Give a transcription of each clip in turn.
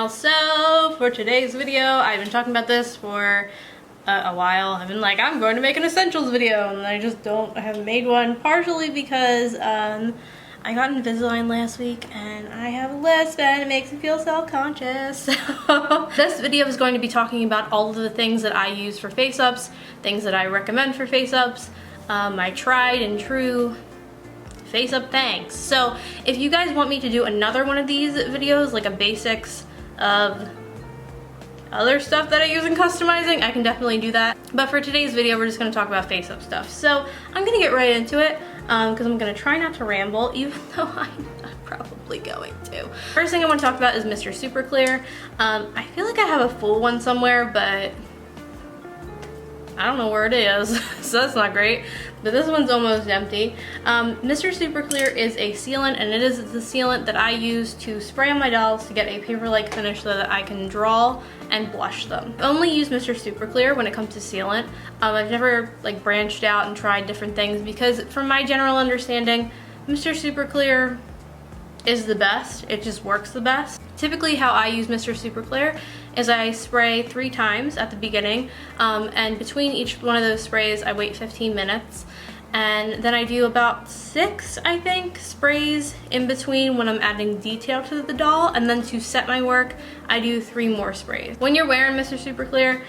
channel. So for today's video, I've been talking about this for a while. I've been like, I'm going to make an essentials video, and I just haven't made one, partially because I got Invisalign last week and I have a lisp and it makes me feel self-conscious. So this video is going to be talking about all of the things that I use for face-ups, things that I recommend for face-ups, my tried and true face-up thanks. So if you guys want me to do another one of these videos, like a basics of other stuff that I use in customizing, I can definitely do that. But for today's video, we're just going to talk about face-up stuff. So I'm going to get right into it because I'm going to try not to ramble, even though I'm probably going to. First thing I want to talk about is Mr. Super Clear. I feel like I have a full one somewhere, but I don't know where it is, so that's not great. But this one's almost empty. Mr. Super Clear is a sealant, and it is the sealant that I use to spray on my dolls to get a paper-like finish so that I can draw and blush them. I only use Mr. Super Clear when it comes to sealant. I've never like branched out and tried different things because from my general understanding, Mr. Super Clear is the best. It just works the best. Typically how I use Mr. Super Clear is I spray 3 times at the beginning, and between each one of those sprays I wait 15 minutes, and then I do about 6, I think, sprays in between when I'm adding detail to the doll, and then to set my work I do 3 more sprays. When you're wearing Mr. Super Clear,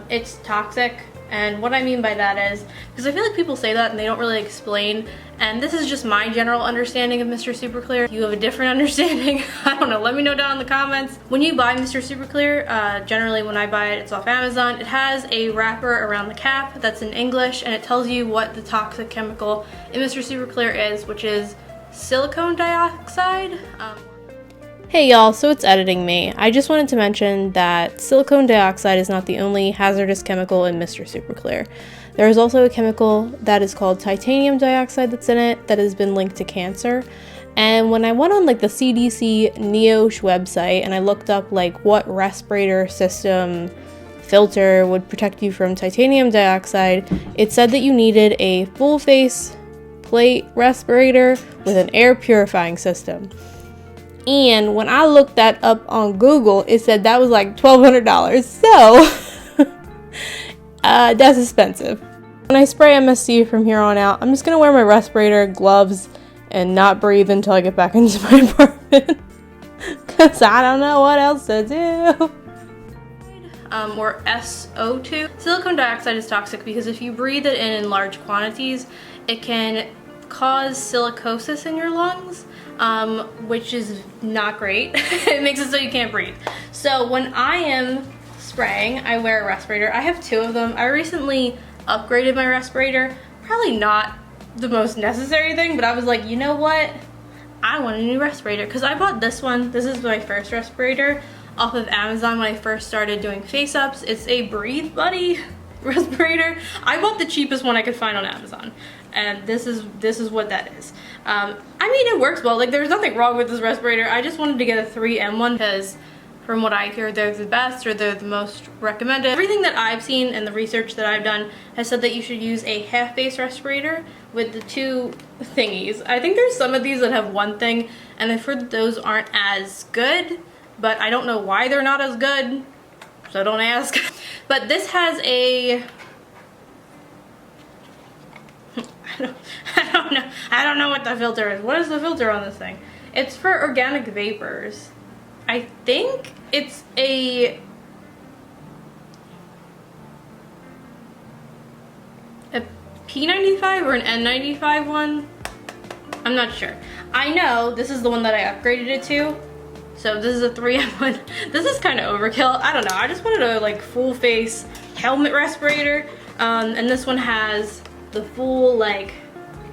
it's toxic. And what I mean by that is, because I feel like people say that and they don't really explain, and this is just my general understanding of Mr. Super Clear. If you have a different understanding, I don't know, let me know down in the comments. When you buy Mr. Super Clear, generally when I buy it, it's off Amazon, it has a wrapper around the cap that's in English, and it tells you what the toxic chemical in Mr. Super Clear is, which is silicone dioxide. Hey y'all, so it's editing me. I just wanted to mention that silicone dioxide is not the only hazardous chemical in Mr. Super Clear. There is also a chemical that is called titanium dioxide that's in it that has been linked to cancer. And when I went on like the CDC knowwww website and I looked up like what respirator system filter would protect you from titanium dioxide, it said that you needed a full face plate respirator with an air purifying system. And when I looked that up on Google, it said that was like $1,200. So that's expensive. When I spray MSC from here on out, I'm just gonna wear my respirator, gloves, and not breathe until I get back into my apartment. Cause I don't know what else to do. Or SO2. Silicone dioxide is toxic because if you breathe it in large quantities, it can cause silicosis in your lungs, which is not great. It makes it so you can't breathe. So when I am spraying, I wear a respirator. I have 2 of them. I recently upgraded my respirator. Probably not the most necessary thing, but I was like, you know what? I want a new respirator because I bought this one. This is my first respirator off of Amazon when I first started doing face-ups. It's a Breathe Buddy respirator. I bought the cheapest one I could find on Amazon, and this is what that is. I mean, it works well. Like, there's nothing wrong with this respirator. I just wanted to get a 3M one because from what I hear, they're the best, or they're the most recommended. Everything that I've seen and the research that I've done has said that you should use a half-face respirator with the 2 thingies. I think there's some of these that have 1 thing, and I've heard that those aren't as good, but I don't know why they're not as good, so don't ask. But this has a, I don't know what the filter is. What is the filter on this thing? It's for organic vapors. I think it's a P95 or an N95 one. I'm not sure. I know this is the one that I upgraded it to. So this is a 3M one. This is kind of overkill. I don't know. I just wanted a like full face helmet respirator. And this one has the full like,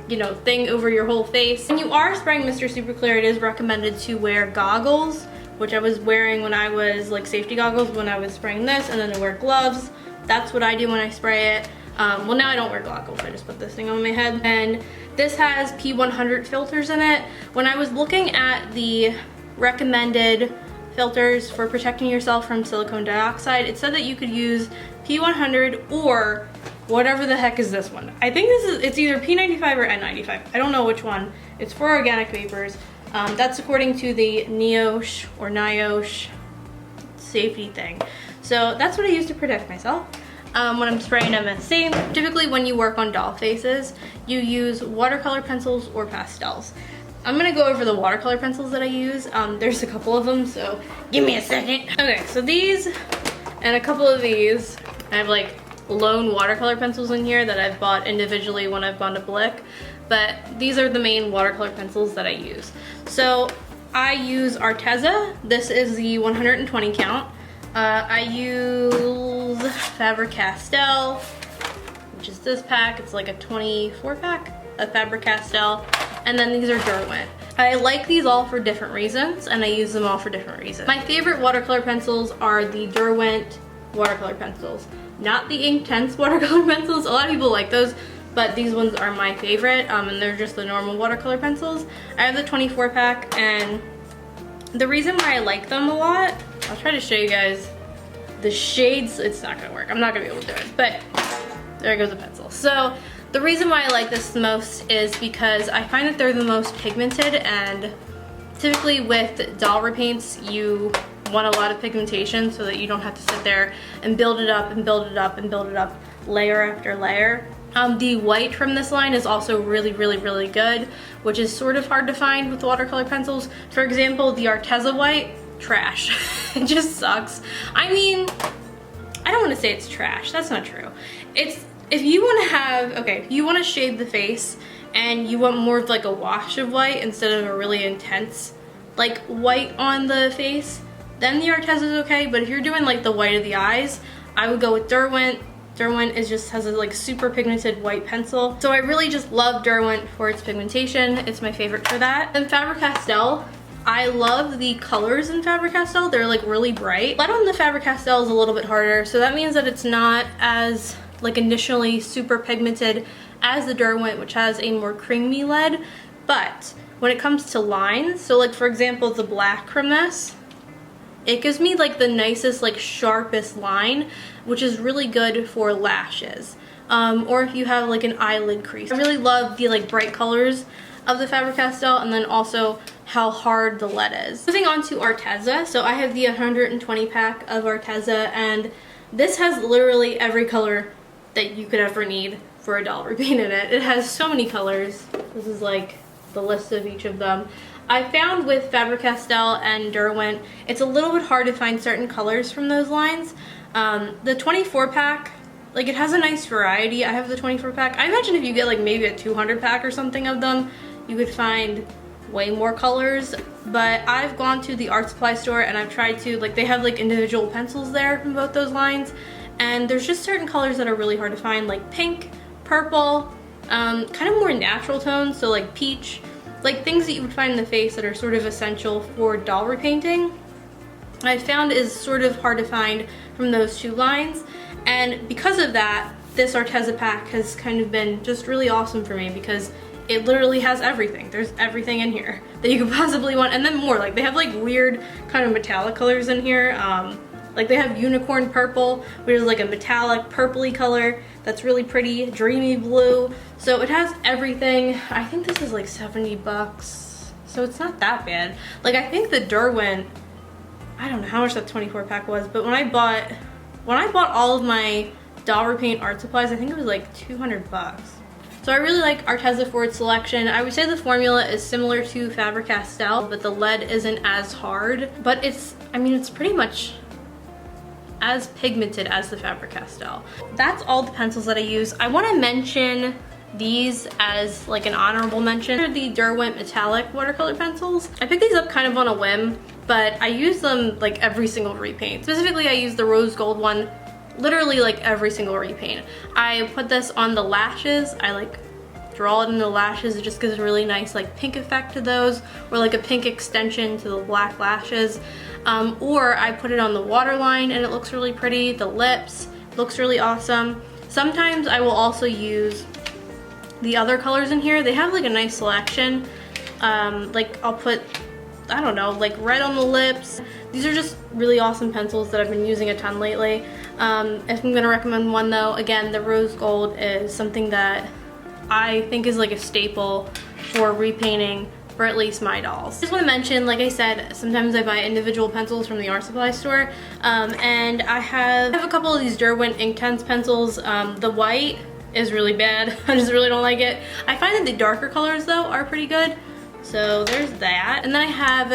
you know, thing over your whole face. When you are spraying Mr. Super Clear, it is recommended to wear goggles, which I was wearing when I was like safety goggles when I was spraying this, and then to wear gloves. That's what I do when I spray it. Well, now I don't wear goggles. I just put this thing on my head. And this has P100 filters in it. When I was looking at the recommended filters for protecting yourself from silicone dioxide, it said that you could use P100 or whatever the heck is this one. I think it's either P95 or N95. I don't know which one. It's for organic vapors. That's according to the knowwww safety thing. So that's what I use to protect myself when I'm spraying MSC. Typically when you work on doll faces, you use watercolor pencils or pastels. I'm gonna go over the watercolor pencils that I use. There's a couple of them, so give me a second. Okay, so these and a couple of these, I have like lone watercolor pencils in here that I've bought individually when I've gone to Blick, but these are the main watercolor pencils that I use. So I use Arteje. This is the 120 count. I use Faber-Castell, which is this pack. It's like a 24 pack of Faber-Castell. And then these are Derwent. I like these all for different reasons, and I use them all for different reasons. My favorite watercolor pencils are the Derwent watercolor pencils, not the Inktense watercolor pencils. A lot of people like those, but these ones are my favorite, and they're just the normal watercolor pencils. I have the 24 pack, and the reason why I like them a lot, I'll try to show you guys the shades. It's not gonna work. I'm not gonna be able to do it, but there goes the pencil. So the reason why I like this the most is because I find that they're the most pigmented, and typically with doll repaints, you want a lot of pigmentation so that you don't have to sit there and build it up and build it up and build it up layer after layer. The white from this line is also really, really, really good, which is sort of hard to find with watercolor pencils. For example, the Arteje white, trash. It just sucks. I mean, I don't want to say it's trash. That's not true. If you want to have, okay, if you want to shade the face and you want more of like a wash of white instead of a really intense like white on the face, then the Arteje is okay. But if you're doing like the white of the eyes, I would go with Derwent. Derwent has a like super pigmented white pencil. So I really just love Derwent for its pigmentation. It's my favorite for that. And Faber-Castell, I love the colors in Faber-Castell. They're like really bright. Lead on the Faber-Castell is a little bit harder, so that means that it's not as like initially super pigmented as the Derwent, which has a more creamy lead. But when it comes to lines, so like for example the black from this, it gives me like the nicest, like sharpest line, which is really good for lashes, or if you have like an eyelid crease. I really love the like bright colors of the Faber-Castell, and then also how hard the lead is. Moving on to Arteje, so I have the 120 pack of Arteje, and this has literally every color that you could ever need for a doll repaint in it. It has so many colors. This is like the list of each of them. I found with Faber-Castell and Derwent, it's a little bit hard to find certain colors from those lines. The 24 pack, like it has a nice variety. I have the 24 pack. I imagine if you get like maybe a 200 pack or something of them, you could find way more colors. But I've gone to the art supply store and I've tried to, like they have like individual pencils there from both those lines. And there's just certain colors that are really hard to find, like pink, purple, kind of more natural tones, so like peach, like things that you would find in the face that are sort of essential for doll repainting. I found is sort of hard to find from those two lines, and because of that, this Arteje pack has kind of been just really awesome for me because it literally has everything. There's everything in here that you could possibly want, and then more. Like they have like weird kind of metallic colors in here. Like they have unicorn purple, which is like a metallic purpley color that's really pretty, dreamy blue. So it has everything. I think this is like 70 bucks, so it's not that bad. Like I think the Derwent, I don't know how much that 24 pack was, but when I bought all of my doll repaint art supplies, I think it was like 200 bucks. So I really like Arteje for its selection. I would say the formula is similar to Faber-Castell, but the lead isn't as hard. But it's, I mean, it's pretty much as pigmented as the Faber-Castell. That's all the pencils that I use. I want to mention these as like an honorable mention. They're the Derwent metallic watercolor pencils. I picked these up kind of on a whim, but I use them like every single repaint. Specifically, I use the rose gold one literally like every single repaint. I put this on the lashes. I like draw it in the lashes. It just gives a really nice like pink effect to those, or like a pink extension to the black lashes. Or I put it on the waterline and it looks really pretty. The lips looks really awesome. Sometimes I will also use the other colors in here. They have like a nice selection. Like I'll put, I don't know, like red on the lips. These are just really awesome pencils that I've been using a ton lately. If I'm gonna recommend one though, again, the rose gold is something that I think is like a staple for repainting for at least my dolls. I just want to mention, like I said, sometimes I buy individual pencils from the art supply store, and I have a couple of these Derwent Inktense pencils. The white is really bad. I just really don't like it. I find that the darker colors though are pretty good. So there's that. And then I have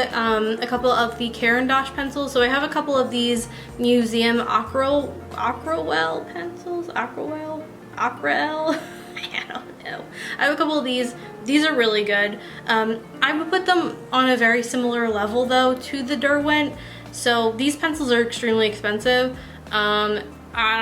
a couple of the Caran d'Ache pencils. So I have a couple of these Museum Aquarelle pencils. Aquarelle? I don't know. I have a couple of these. These are really good. I would put them on a very similar level though to the Derwent. So these pencils are extremely expensive. I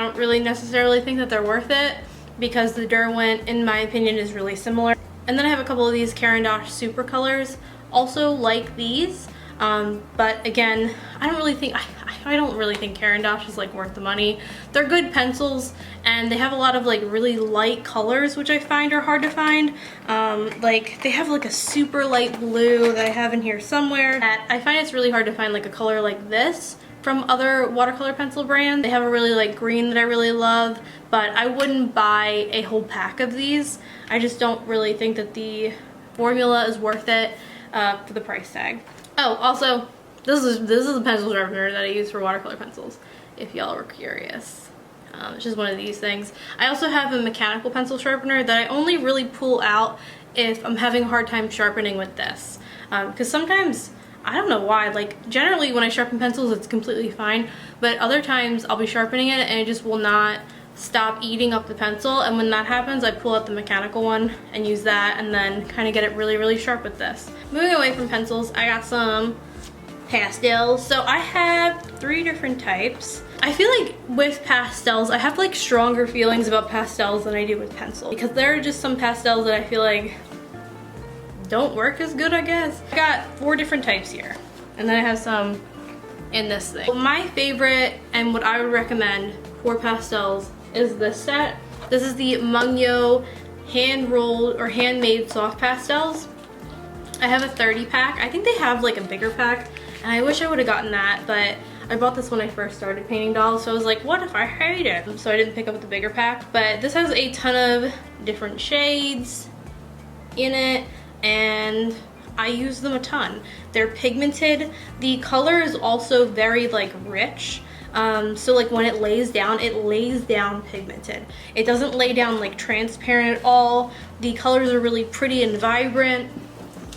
don't really necessarily think that they're worth it because the Derwent, in my opinion, is really similar. And then I have a couple of these Caran d'Ache super colors, also like these. But again, I don't really think Caran d'Ache is like worth the money. They're good pencils and they have a lot of like really light colors, which I find are hard to find. Like they have like a super light blue that I have in here somewhere. I find it's really hard to find like a color like this from other watercolor pencil brands. They have a really light green that I really love, but I wouldn't buy a whole pack of these. I just don't really think that the formula is worth it for the price tag. Oh, also, this is a pencil sharpener that I use for watercolor pencils, if y'all were curious. It's just one of these things. I also have a mechanical pencil sharpener that I only really pull out if I'm having a hard time sharpening with this. Because sometimes, I don't know why, like generally when I sharpen pencils it's completely fine, but other times I'll be sharpening it and it just will not stop eating up the pencil, and when that happens I pull out the mechanical one and use that and then kind of get it really, really sharp with this. Moving away from pencils, I got some pastels. So I have 3 different types. I feel like with pastels, I have like stronger feelings about pastels than I do with pencil, because there are just some pastels that I feel like don't work as good, I guess. I got 4 different types here, and then I have some in this thing. Well, my favorite and what I would recommend for pastels is this set. This is the Mungyo hand-rolled or handmade soft pastels. I have a 30 pack. I think they have like a bigger pack, and I wish I would have gotten that, but I bought this when I first started painting dolls, so I was like, what if I hate it? So I didn't pick up the bigger pack, but this has a ton of different shades in it, and I use them a ton. They're pigmented. The color is also very like rich. So like when it lays down pigmented. It doesn't lay down like transparent at all. The colors are really pretty and vibrant.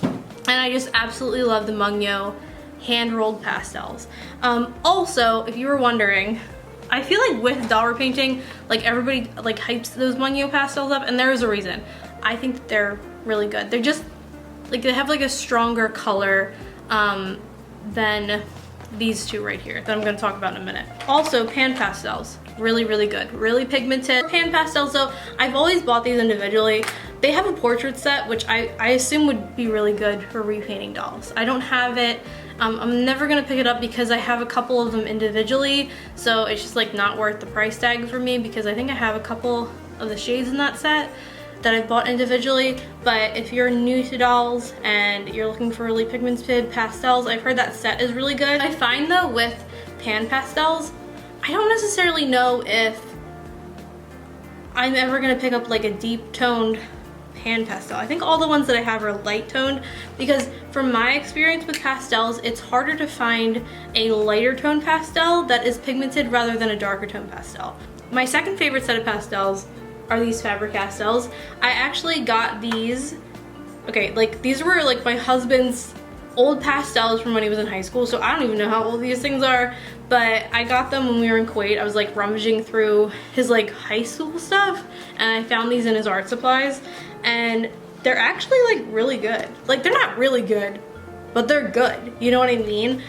And I just absolutely love the Mungyo hand-rolled pastels. Also, if you were wondering, I feel like with doll repainting, like everybody like hypes those Mungyo pastels up, and there is a reason. I think that they're really good. They're just like, they have like a stronger color than these two right here that I'm going to talk about in a minute. Also, pan pastels, really, really good, really pigmented. Pan pastels though, I've always bought these individually. They have a portrait set, which I assume would be really good for repainting dolls. I don't have it. I'm never gonna pick it up because I have a couple of them individually, so it's just like not worth the price tag for me, because I think I have a couple of the shades in that set that I've bought individually. But if you're new to dolls and you're looking for really pigmented pastels, I've heard that set is really good. I find though with pan pastels, I don't necessarily know if I'm ever gonna pick up like a deep toned pan pastel. I think all the ones that I have are light toned, because from my experience with pastels, it's harder to find a lighter tone pastel that is pigmented rather than a darker tone pastel. My second favorite set of pastels are these Faber-Castells. I actually got these, okay, like these were like my husband's old pastels from when he was in high school, so I don't even know how old these things are, but I got them when we were in Kuwait. I was like rummaging through his like high school stuff, and I found these in his art supplies, and they're actually like really good. Like they're not really good, but they're good, you know what I mean?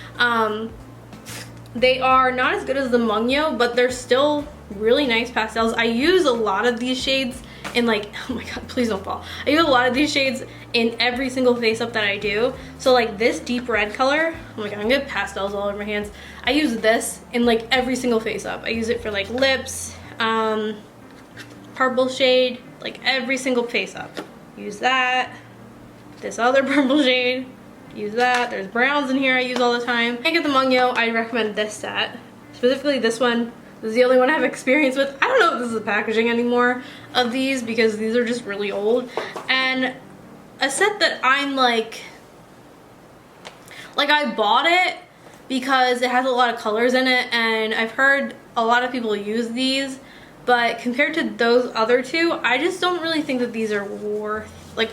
They are not as good as the Mungyo, but they're still really nice pastels. I use a lot of these shades in like, oh my god, please don't fall. I use a lot of these shades in every single face up that I do. So like this deep red color, oh my god, I'm gonna get pastels all over my hands. I use this in like every single face up. I use it for like lips, purple shade, like every single face up. Use that. This other purple shade, use that. There's browns in here I use all the time. I get the Mungyo, I recommend this set. Specifically this one. This is the only one I have experience with. I don't know if this is the packaging anymore of these, because these are just really old. And a set that I'm like Like, I bought it because it has a lot of colors in it, and I've heard a lot of people use these, but compared to those other two, I just don't really think that these are worth, like,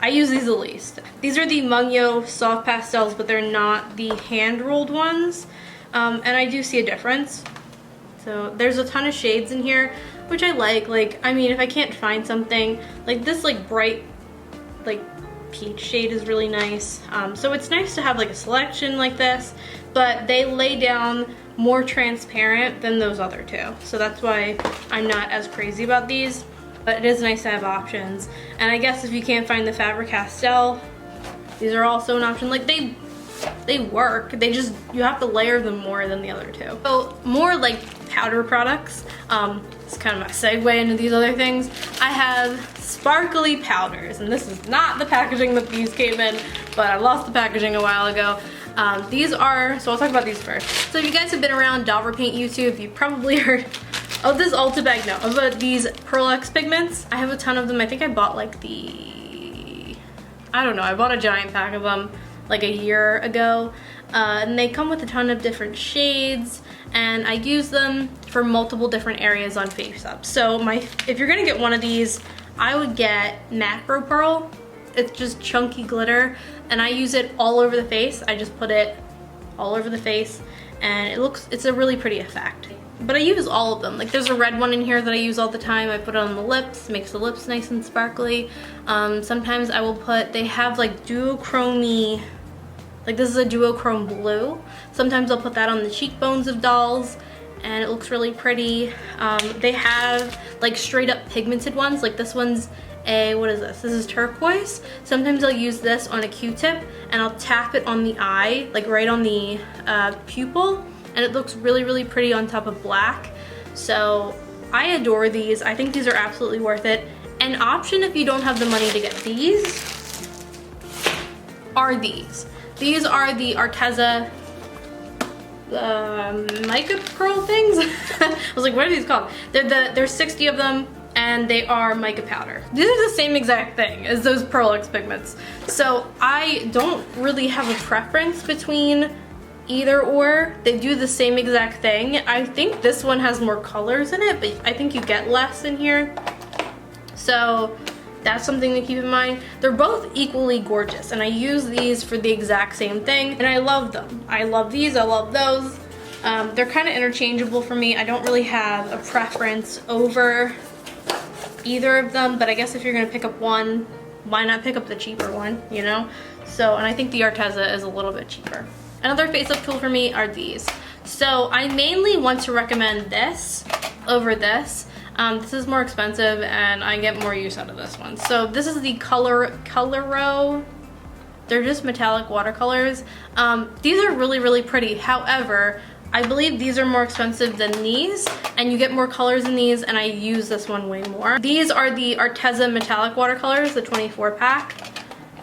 I use these the least. These are the Mungyo soft pastels, but they're not the hand-rolled ones, and I do see a difference. So there's a ton of shades in here, which I like. Like, I mean, if I can't find something, like this like bright, like peach shade is really nice. So it's nice to have like a selection like this, but they lay down more transparent than those other two. So that's why I'm not as crazy about these, but it is nice to have options. And I guess if you can't find the Faber-Castell, these are also an option. Like they work, they just, you have to layer them more than the other two. So more like powder products. It's kind of my segue into these other things. I have sparkly powders, and this is not the packaging that these came in, but I lost the packaging a while ago. These are, so I'll talk about these first. So if you guys have been around Repaint YouTube, you probably heard of this Ulta bag, no, about these Pearl X pigments. I have a ton of them. I think I bought like I don't know, I bought a giant pack of them like a year ago. And they come with a ton of different shades, and I use them for multiple different areas on Faceup. So if you're gonna get one of these, I would get Macro Pearl. It's just chunky glitter, and I use it all over the face. I just put it all over the face, and it's a really pretty effect. But I use all of them. Like, there's a red one in here that I use all the time. I put it on the lips, makes the lips nice and sparkly. Sometimes I will they have like duochrome-y, like this is a duochrome blue. Sometimes I'll put that on the cheekbones of dolls, and it looks really pretty. They have like straight up pigmented ones. Like this one's what is this? This is turquoise. Sometimes I'll use this on a Q-tip, and I'll tap it on the eye, like right on the pupil, and it looks really, really pretty on top of black. So I adore these. I think these are absolutely worth it. An option if you don't have the money to get these are these. These are the Arteje mica pearl things. I was like, what are these called? There's 60 of them, and they are mica powder. These are the same exact thing as those Pearl X pigments. So I don't really have a preference between either or. They do the same exact thing. I think this one has more colors in it, but I think you get less in here. So that's something to keep in mind. They're both equally gorgeous, and I use these for the exact same thing, and I love them. I love these, I love those. They're kind of interchangeable for me. I don't really have a preference over either of them, but I guess if you're gonna pick up one, why not pick up the cheaper one, you know? So, and I think the Arteje is a little bit cheaper. Another face-up tool for me are these. So I mainly want to recommend this over this. This is more expensive, and I get more use out of this one. So this is the Coloro. They're just metallic watercolors. These are really, really pretty. However, I believe these are more expensive than these, and you get more colors in these, and I use this one way more. These are the Arteje metallic watercolors, the 24 pack.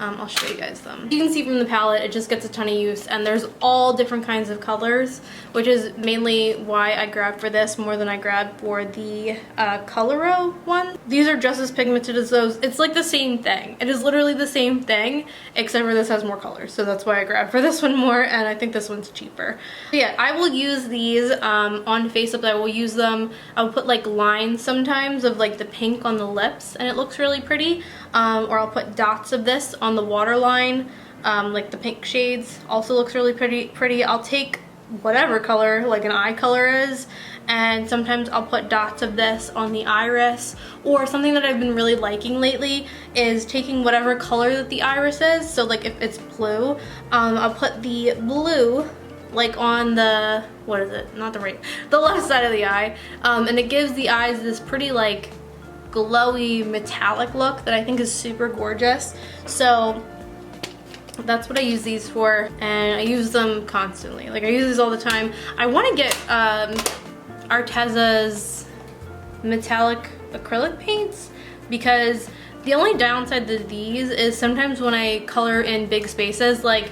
I'll show you guys them. You can see from the palette, it just gets a ton of use, and there's all different kinds of colors, which is mainly why I grabbed for this more than I grabbed for the Coloro one. These are just as pigmented as those. It's like the same thing. It is literally the same thing, except for this has more colors, so that's why I grabbed for this one more, and I think this one's cheaper. But yeah, I will use these on Faceup. I will use them. I'll put like lines sometimes of like the pink on the lips, and it looks really pretty. Or I'll put dots of this on the waterline, like the pink shades. Also looks really pretty. I'll take whatever color, like an eye color is, and sometimes I'll put dots of this on the iris. Or something that I've been really liking lately is taking whatever color that the iris is. So like if it's blue, I'll put the blue like on the, what is it? Not the right, the left side of the eye. And it gives the eyes this pretty like glowy metallic look that I think is super gorgeous. So that's what I use these for, and I use them constantly. Like I use these all the time. I want to get Arteje's metallic acrylic paints, because the only downside to these is sometimes when I color in big spaces, like,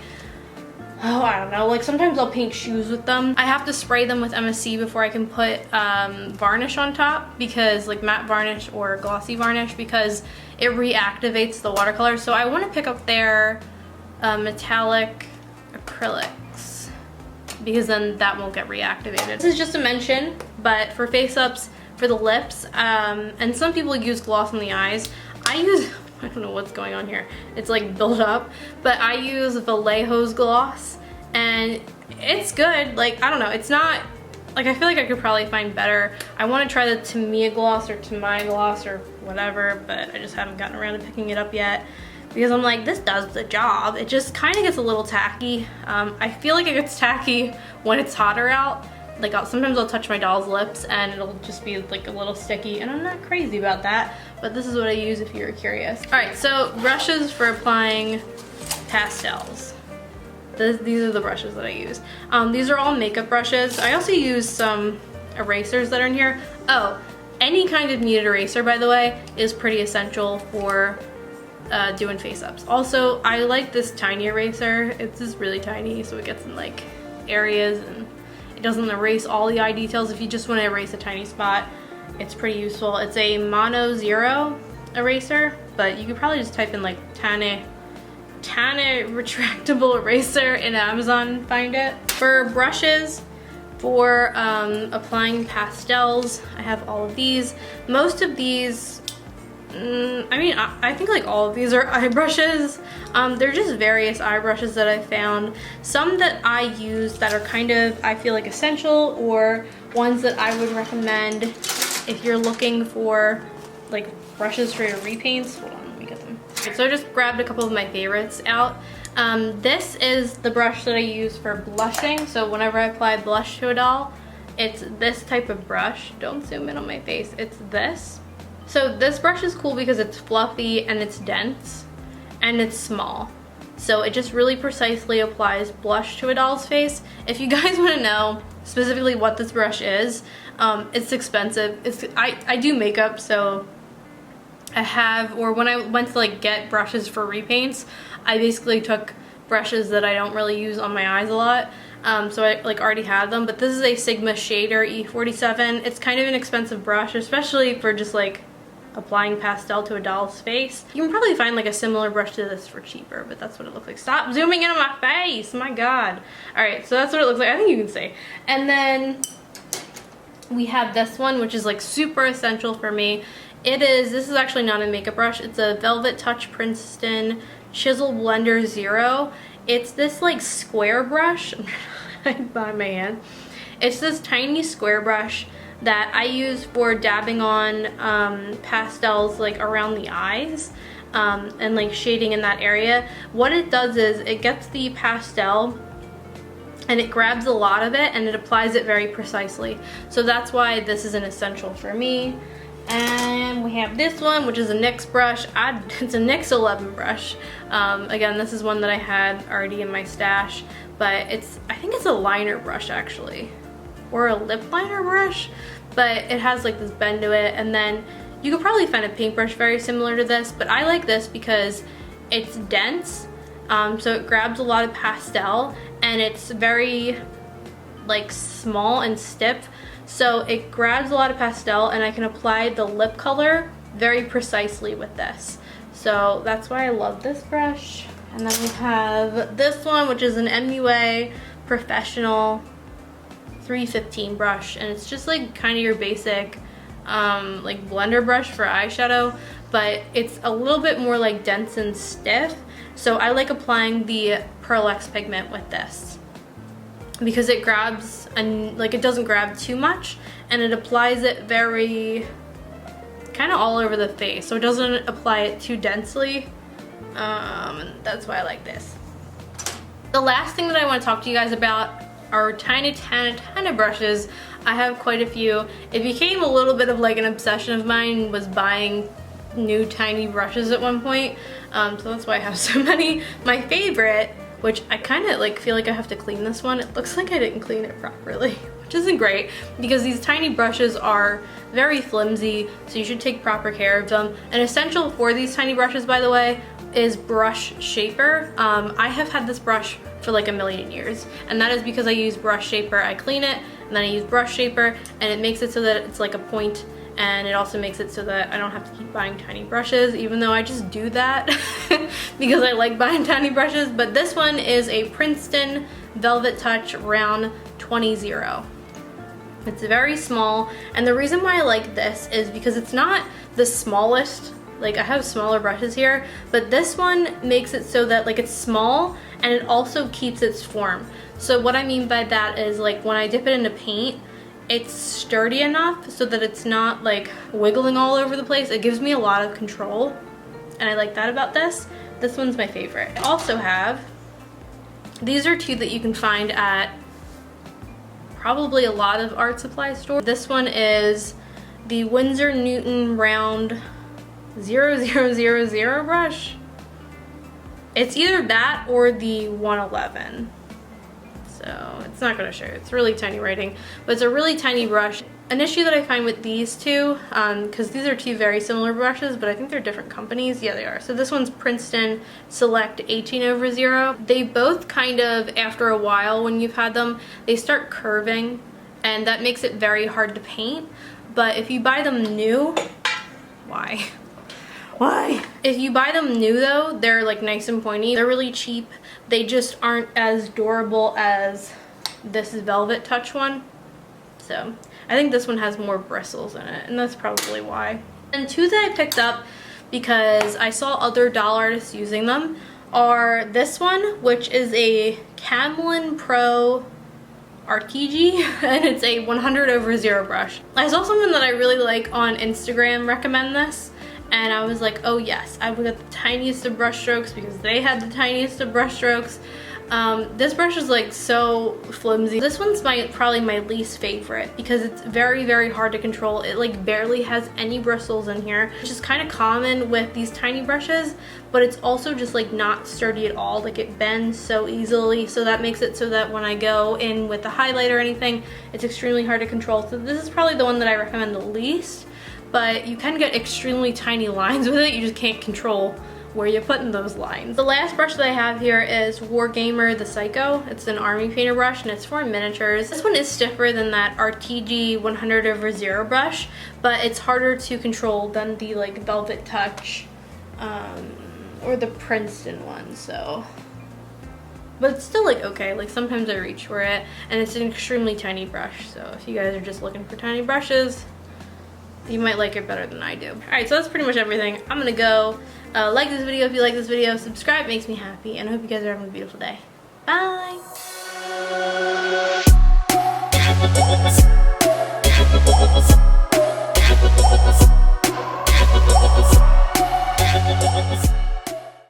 oh, I don't know, like sometimes I'll paint shoes with them. I have to spray them with MSC before I can put varnish on top, because like matte varnish or glossy varnish, because it reactivates the watercolor. So I want to pick up their metallic acrylics, because then that won't get reactivated. This is just a mention, but for face ups, for the lips, and some people use gloss on the eyes. I use, I don't know what's going on here. It's like built up, but I use Vallejo's gloss, and it's good. Like, I don't know, it's not, like, I feel like I could probably find better. I want to try the Tamia gloss or Tamai gloss or whatever, but I just haven't gotten around to picking it up yet, because I'm like, this does the job. It just kind of gets a little tacky. I feel like it gets tacky when it's hotter out. Like, sometimes I'll touch my doll's lips and it'll just be like a little sticky, and I'm not crazy about that, but this is what I use if you're curious. All right, so brushes for applying pastels. These are the brushes that I use. These are all makeup brushes. I also use some erasers that are in here. Oh, any kind of muted eraser, by the way, is pretty essential for doing face ups. Also, I like this tiny eraser. It's just really tiny, so it gets in like areas and it doesn't erase all the eye details. If you just want to erase a tiny spot, it's pretty useful. It's a Mono Zero eraser, but you could probably just type in like tiny retractable eraser in Amazon and find it. For brushes, for applying pastels, I have all of these. Most of these, I mean, I think like all of these are eye brushes. They're just various eye brushes that I found. Some that I use that are kind of, I feel like, essential, or ones that I would recommend if you're looking for like brushes for your repaints. Hold on, let me get them. So I just grabbed a couple of my favorites out. This is the brush that I use for blushing. So whenever I apply blush to a doll, it's this type of brush. Don't zoom in on my face. It's this. So this brush is cool because it's fluffy and it's dense and it's small. So it just really precisely applies blush to a doll's face. If you guys want to know specifically what this brush is, it's expensive. I do makeup, so I have, or when I went to like get brushes for repaints, I basically took brushes that I don't really use on my eyes a lot. So I like already had them, but this is a Sigma Shader E47. It's kind of an expensive brush, especially for just like applying pastel to a doll's face. You can probably find like a similar brush to this for cheaper, but that's what it looks like. Stop zooming in on my face, my God. All right, so that's what it looks like. I think you can see. And then we have this one, which is like super essential for me. This is actually not a makeup brush. It's a velvettouch Princeton Chisel Blender Zero. It's this like square brush. I'm behind my hand. It's this tiny square brush that I use for dabbing on pastels like around the eyes and like shading in that area. What it does is it gets the pastel and it grabs a lot of it and it applies it very precisely. So that's why this is an essential for me. And we have this one, which is a NYX brush. It's a NYX 11 brush. Again, this is one that I had already in my stash, but I think it's a liner brush actually, or a lip liner brush, but it has like this bend to it. And then you could probably find a paintbrush very similar to this, but I like this because it's dense, so it grabs a lot of pastel, and it's very like small and stiff. So it grabs a lot of pastel, and I can apply the lip color very precisely with this. So that's why I love this brush. And then we have this one, which is an MUA Professional 315 brush. And it's just like kind of your basic like blender brush for eyeshadow, but it's a little bit more like dense and stiff. So I like applying the Pearl X pigment with this, because it grabs, and like it doesn't grab too much, and it applies it very kind of all over the face, so it doesn't apply it too densely. And that's why I like this. The last thing that I want to talk to you guys about are tiny brushes. I have quite a few. It became a little bit of like an obsession of mine, was buying new tiny brushes at one point, so that's why I have so many. My favorite, which I kind of like feel like I have to clean this one. It looks like I didn't clean it properly, which isn't great, because these tiny brushes are very flimsy, so you should take proper care of them. An essential for these tiny brushes, by the way, is brush shaper. I have had this brush for like a million years, and that is because I use brush shaper. I clean it, and then I use brush shaper, and it makes it so that it's like a point, and it also makes it so that I don't have to keep buying tiny brushes, even though I just do that because I like buying tiny brushes. But this one is a Princeton Velvet Touch Round 20. It's very small, and the reason why I like this is because it's not the smallest. Like, I have smaller brushes here, but this one makes it so that like it's small and it also keeps its form. So what I mean by that is, like, when I dip it into paint, it's sturdy enough so that it's not like wiggling all over the place. It gives me a lot of control, and I like that about this. This one's my favorite. I also have, these are two that you can find at probably a lot of art supply stores. This one is the Winsor Newton Round 0000 brush. It's either that or the 111. So it's not gonna show you. It's really tiny writing, but it's a really tiny brush. An issue that I find with these two, because these are two very similar brushes, but I think they're different companies. Yeah, they are. So this one's Princeton Select 18/0. They both kind of, after a while when you've had them, they start curving, and that makes it very hard to paint. But if you buy them new, why? If you buy them new though, they're like nice and pointy. They're really cheap. They just aren't as durable as this Velvet Touch one. So I think this one has more bristles in it, and that's probably why. And two that I picked up because I saw other doll artists using them are this one, which is a Camlon Pro arteje, and it's a 100/0 brush. I saw someone that I really like on Instagram recommend this, and I was like, oh yes, I would get the tiniest of brush strokes because they had the tiniest of brush strokes. This brush is like so flimsy. This one's probably my least favorite because it's very, very hard to control. It like barely has any bristles in here, which is kind of common with these tiny brushes, but it's also just like not sturdy at all. Like, it bends so easily, so that makes it so that when I go in with the highlight or anything, it's extremely hard to control. So this is probably the one that I recommend the least, but you can get extremely tiny lines with it. You just can't control where you're putting those lines. The last brush that I have here is Wargamer the Psycho. It's an army painter brush, and it's for miniatures. This one is stiffer than that arteje 100/0 brush, but it's harder to control than the like Velvet Touch or the Princeton one. So, but it's still like okay. Like, sometimes I reach for it, and it's an extremely tiny brush. So if you guys are just looking for tiny brushes, you might like it better than I do. Alright, so that's pretty much everything. I'm gonna go like this video if you like this video, subscribe, makes me happy, and I hope you guys are having a beautiful day. Bye!